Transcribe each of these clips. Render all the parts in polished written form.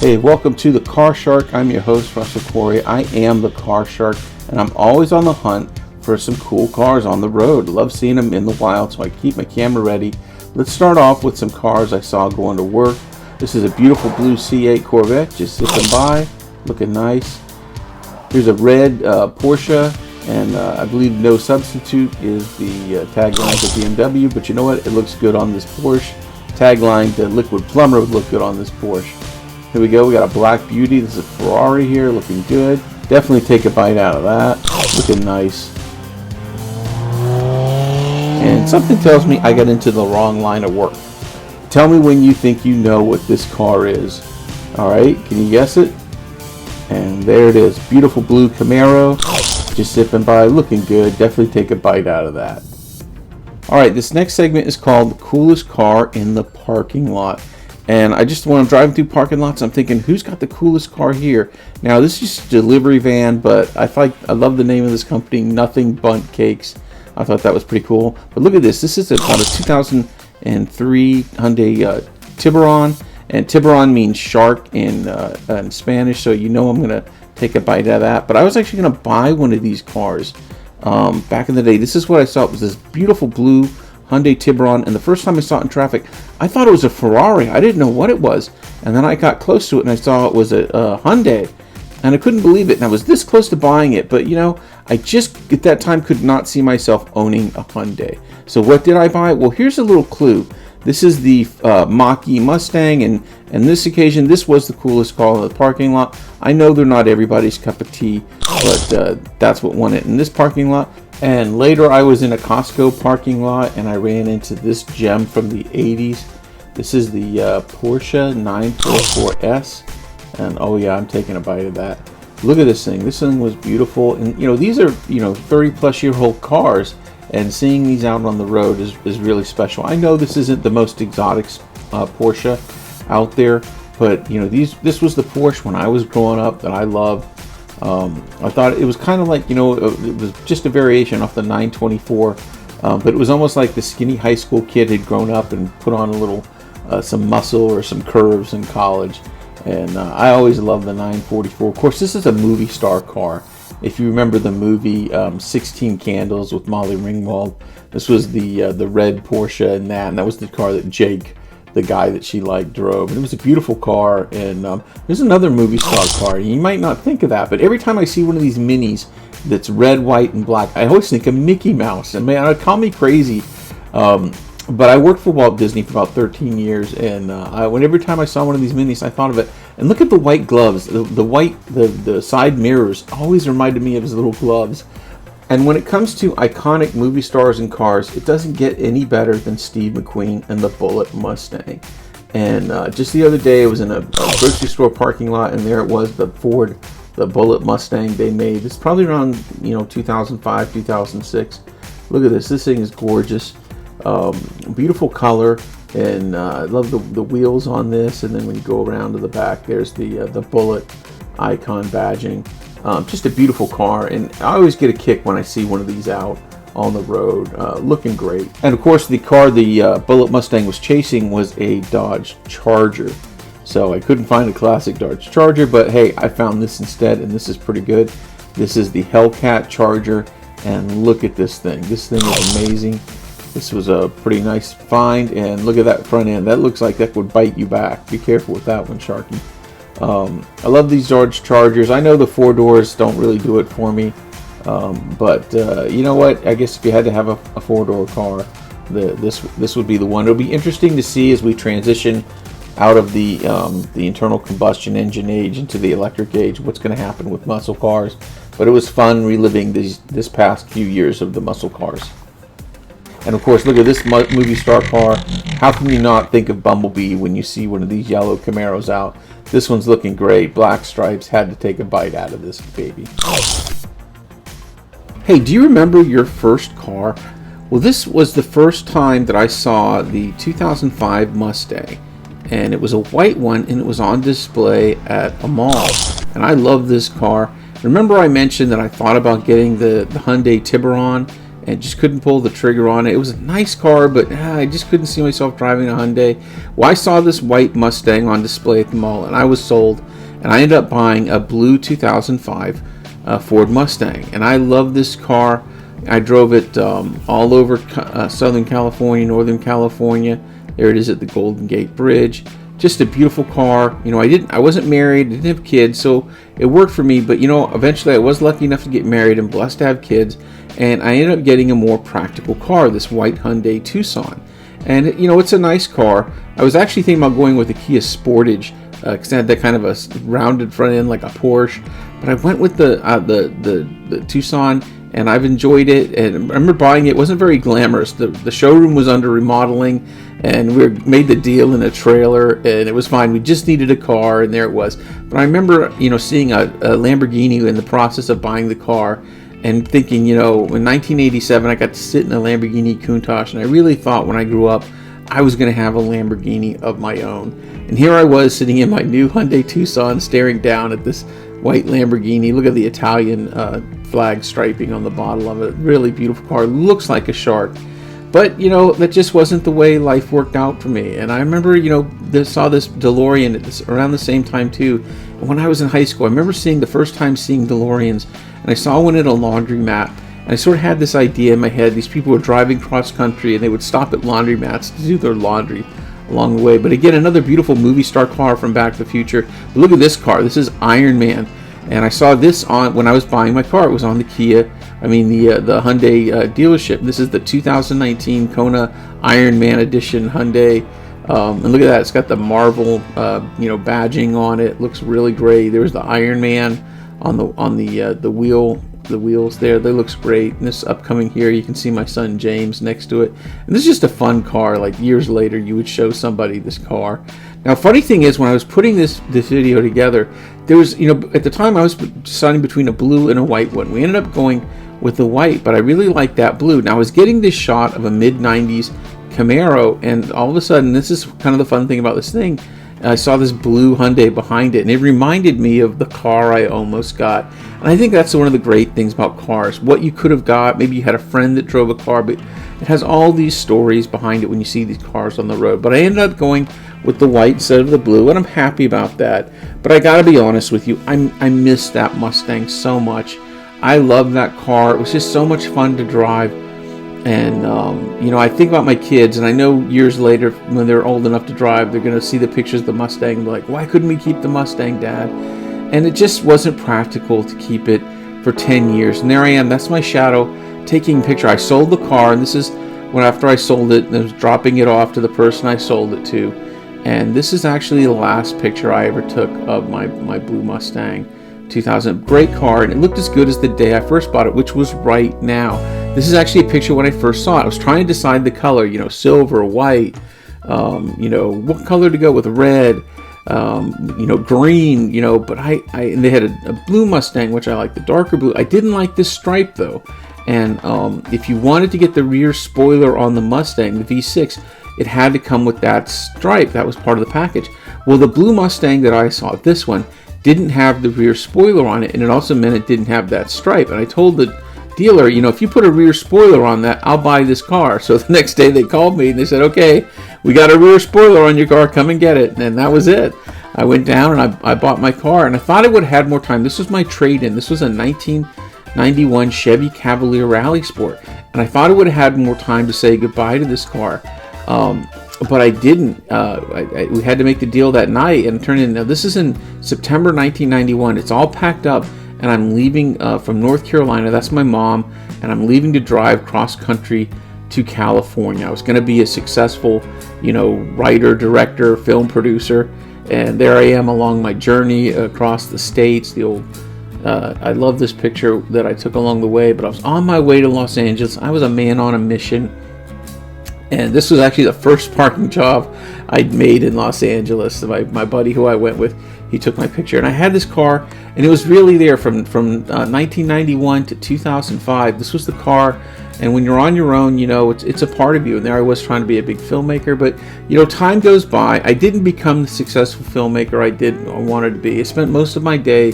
Hey, welcome to the Car Shark. I'm your host, Russell Corey. I am the Car Shark, and I'm always on the hunt for some cool cars on the road. Love seeing them in the wild, so I keep my camera ready. Let's start off with some cars I saw going to work. This is a beautiful blue C8 Corvette, just zipping by, looking nice. Here's a red Porsche, and I believe no substitute is the tagline for BMW, but you know what? It looks good on this Porsche. Tagline, the liquid plumber would look good on this Porsche. Here we go, we got a black beauty. This is a Ferrari here, looking good. Definitely take a bite out of that. Looking nice. And something tells me I got into the wrong line of work. Tell me when you think you know what this car is. Alright, can you guess it? And there it is. Beautiful blue Camaro. Just zipping by, looking good. Definitely take a bite out of that. Alright, this next segment is called The Coolest Car in the Parking Lot. And I just, when I'm driving through parking lots, I'm thinking, who's got the coolest car here? Now, this is just a delivery van, but I love the name of this company, Nothing Bundt Cakes. I thought that was pretty cool. But look at this. This is about a 2003 Hyundai Tiburon. And Tiburon means shark in Spanish, so you know I'm going to take a bite out of that. But I was actually going to buy one of these cars back in the day. This is what I saw. It was this beautiful blue Hyundai Tiburon, and the first time I saw it in traffic, I thought it was a Ferrari. I didn't know what it was, and then I got close to it and I saw it was a Hyundai, and I couldn't believe it, and I was this close to buying it, but you know, I just at that time could not see myself owning a Hyundai. So what did I buy? Well, here's a little clue. This is the Mach-E Mustang, and on this occasion, this was the coolest car in the parking lot. I know they're not everybody's cup of tea, but that's what won it in this parking lot. And later I was in a Costco parking lot and I ran into this gem from the 80s. This is the Porsche 944S. And oh yeah, I'm taking a bite of that. Look at this thing. This thing was beautiful. And you know, these are, 30 plus year old cars. And seeing these out on the road is really special. I know this isn't the most exotic Porsche out there. But you know, this was the Porsche when I was growing up that I loved. I thought it was kind of like, it was just a variation off the 924, but it was almost like the skinny high school kid had grown up and put on a little, some muscle or some curves in college, and I always loved the 944. Of course, this is a movie star car. If you remember the movie 16 Candles with Molly Ringwald, this was the red Porsche and that was the car that Jake, the guy that she liked, drove. And it was a beautiful car. And there's another movie star car. You might not think of that, but every time I see one of these minis that's red, white, and black, I always think of Mickey Mouse. And man, call me crazy, but I worked for Walt Disney for about 13 years, and every time I saw one of these minis, I thought of it. And look at the white gloves, the side mirrors always reminded me of his little gloves. And when it comes to iconic movie stars and cars, it doesn't get any better than Steve McQueen and the Bullitt Mustang. And just the other day, I was in a grocery store parking lot, and there it was, the Bullitt Mustang they made. It's probably around 2005, 2006. Look at this. This thing is gorgeous. Beautiful color, and I love the wheels on this. And then when you go around to the back, there's the Bullitt icon badging. Just a beautiful car, and I always get a kick when I see one of these out on the road, looking great. And of course, the car the Bullitt Mustang was chasing was a Dodge Charger, so I couldn't find a classic Dodge Charger, but hey, I found this instead, and this is pretty good. This is the Hellcat Charger, and look at this thing. This thing is amazing. This was a pretty nice find, and look at that front end. That looks like that would bite you back. Be careful with that one, Sharky. I love these Dodge Chargers. I know the four doors don't really do it for me, but you know what? I guess if you had to have a four-door car, this would be the one. It'll be interesting to see as we transition out of the internal combustion engine age into the electric age, what's going to happen with muscle cars. But it was fun reliving this past few years of the muscle cars. And of course, look at this movie star car. How can you not think of Bumblebee when you see one of these yellow Camaros out? This one's looking great. Black stripes. Had to take a bite out of this baby. Hey, do you remember your first car? Well, this was the first time that I saw the 2005 Mustang. And it was a white one, and it was on display at a mall. And I love this car. Remember I mentioned that I thought about getting the Hyundai Tiburon, and just couldn't pull the trigger on it. It was a nice car, but I just couldn't see myself driving a Hyundai. Well, I saw this white Mustang on display at the mall, and I was sold, and I ended up buying a blue 2005 Ford Mustang, and I love this car. I drove it all over Southern California, Northern California. There it is at the Golden Gate Bridge. Just a beautiful car. You know, I wasn't married, didn't have kids, so it worked for me. But you know, eventually I was lucky enough to get married and blessed to have kids, and I ended up getting a more practical car, this white Hyundai Tucson. And you know, it's a nice car. I was actually thinking about going with a Kia Sportage because it had that kind of a rounded front end like a Porsche. But I went with the Tucson, and I've enjoyed it. And I remember buying it. It wasn't very glamorous. The showroom was under remodeling, and we made the deal in a trailer, and it was fine. We just needed a car, and there it was. But I remember, you know, seeing a Lamborghini in the process of buying the car, and thinking, you know, in 1987 I got to sit in a Lamborghini Countach, and I really thought when I grew up I was going to have a Lamborghini of my own. And here I was sitting in my new Hyundai Tucson, staring down at this white Lamborghini. Look at the Italian flag striping on the bottom of it. Really beautiful car. Looks like a shark. But, you know, that just wasn't the way life worked out for me. And I remember, you know, saw this DeLorean around the same time too. And when I was in high school, I remember the first time seeing DeLoreans, and I saw one at a laundromat. And I sort of had this idea in my head. These people were driving cross country, and they would stop at laundromats to do their laundry along the way. But again, another beautiful movie star car from Back to the Future. But look at this car. This is Iron Man. And I saw this on when I was buying my car. It was on the the Hyundai dealership. This is the 2019 Kona Iron Man Edition Hyundai. And look at that. It's got the Marvel, badging on it. Looks really great. There's the Iron Man on the wheels there. They looks great. And this upcoming here, you can see my son James next to it. And this is just a fun car. Like years later, you would show somebody this car. Now, funny thing is, when I was putting this video together, there was, at the time I was deciding between a blue and a white one. We ended up going with the white, but I really liked that blue. Now, I was getting this shot of a mid-90s Camaro, and all of a sudden, this is kind of the fun thing about this thing, I saw this blue Hyundai behind it, and it reminded me of the car I almost got. And I think that's one of the great things about cars. What you could have got, maybe you had a friend that drove a car, but it has all these stories behind it when you see these cars on the road. But I ended up going with the white instead of the blue, and I'm happy about that. But I gotta be honest with you, I miss that Mustang so much. I love that car. It was just so much fun to drive. And, I think about my kids, and I know years later, when they're old enough to drive, they're going to see the pictures of the Mustang and be like, why couldn't we keep the Mustang, Dad? And it just wasn't practical to keep it for 10 years. And there I am. That's my shadow taking a picture. I sold the car, and this is when after I sold it, I was dropping it off to the person I sold it to. And this is actually the last picture I ever took of my blue Mustang 2000. Great car, and it looked as good as the day I first bought it, which was right now. This is actually a picture when I first saw it. I was trying to decide the color, silver, white, what color to go with, red, green, but and they had a blue Mustang, which I liked, the darker blue. I didn't like this stripe though. And if you wanted to get the rear spoiler on the Mustang, the V6, it had to come with that stripe. That was part of the package. Well, the blue Mustang that I saw, this one, didn't have the rear spoiler on it, and it also meant it didn't have that stripe. And I told the dealer, if you put a rear spoiler on that, I'll buy this car. So the next day they called me and they said, okay, we got a rear spoiler on your car, come and get it. And that was it. I went down and I bought my car, and I thought I would have had more time. This was my trade-in. This was a 1991 Chevy Cavalier Rally Sport, and I thought I would have had more time to say goodbye to this car. But I didn't. We had to make the deal that night and turn in. Now, this is in September 1991. It's all packed up, and I'm leaving from North Carolina. That's my mom, and I'm leaving to drive cross country to California. I was going to be a successful, writer, director, film producer, and there I am along my journey across the states. I love this picture that I took along the way, but I was on my way to Los Angeles. I was a man on a mission. And this was actually the first parking job I'd made in Los Angeles. My buddy who I went with, he took my picture. And I had this car, and it was really there from 1991 to 2005. This was the car. And when you're on your own, it's a part of you. And there I was trying to be a big filmmaker. But, time goes by. I didn't become the successful filmmaker I wanted to be. I spent most of my day,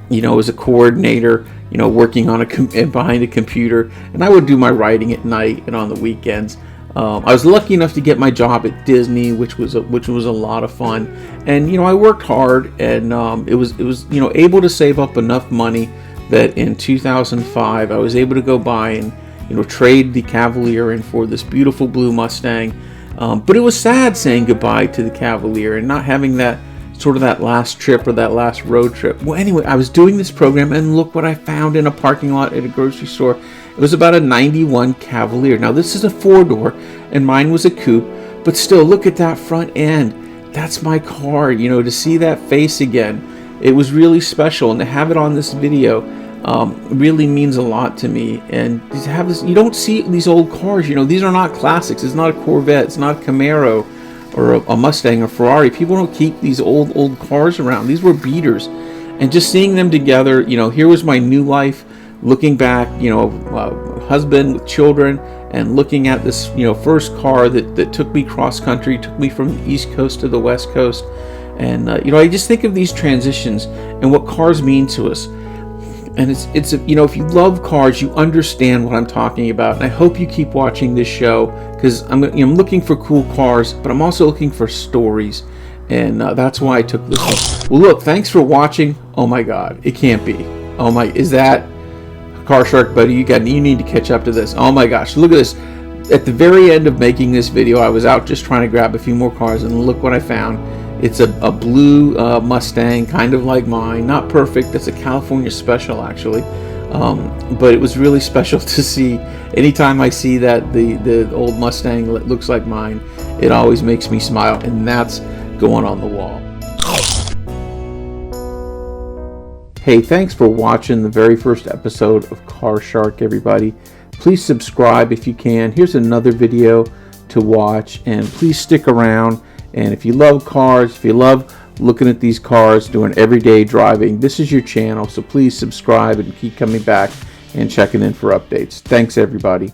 as a coordinator, working on behind a computer, and I would do my writing at night and on the weekends. I was lucky enough to get my job at Disney, which was a lot of fun, and I worked hard, and it was able to save up enough money that in 2005 I was able to go buy and trade the Cavalier in for this beautiful blue Mustang. But it was sad saying goodbye to the Cavalier and not having that last trip or that last road trip. Well, anyway, I was doing this program, and look what I found in a parking lot at a grocery store. It was about a 91 Cavalier. Now, this is a 4-door, and mine was a coupe, but still, look at that front end. That's my car. To see that face again, it was really special, and to have it on this video really means a lot to me. And to have this, you don't see these old cars. These are not classics. It's not a Corvette. It's not a Camaro or a Mustang or Ferrari. People don't keep these old cars around. These were beaters, and just seeing them together, here was my new life, looking back, husband with children, and looking at this first car that took me cross country, took me from the East Coast to the West Coast. And I just think of these transitions and what cars mean to us. And it's if you love cars, you understand what I'm talking about. And I hope you keep watching this show, because I'm looking for cool cars, but I'm also looking for stories, and that's why I took this one. Well, look, thanks for watching. Oh my God, it can't be. Oh my, is that Car Shark, buddy? You need to catch up to this. Oh my gosh, look at this. At the very end of making this video, I was out just trying to grab a few more cars, and look what I found. It's a blue Mustang, kind of like mine. Not perfect. That's a California special, actually. But it was really special to see. Anytime I see that the old Mustang that looks like mine, it always makes me smile, and that's going on the wall. Hey, thanks for watching the very first episode of Car Shark, everybody. Please subscribe if you can. Here's another video to watch, and please stick around. And if you love cars, if you love looking at these cars, doing everyday driving, this is your channel. So please subscribe and keep coming back and checking in for updates. Thanks, everybody.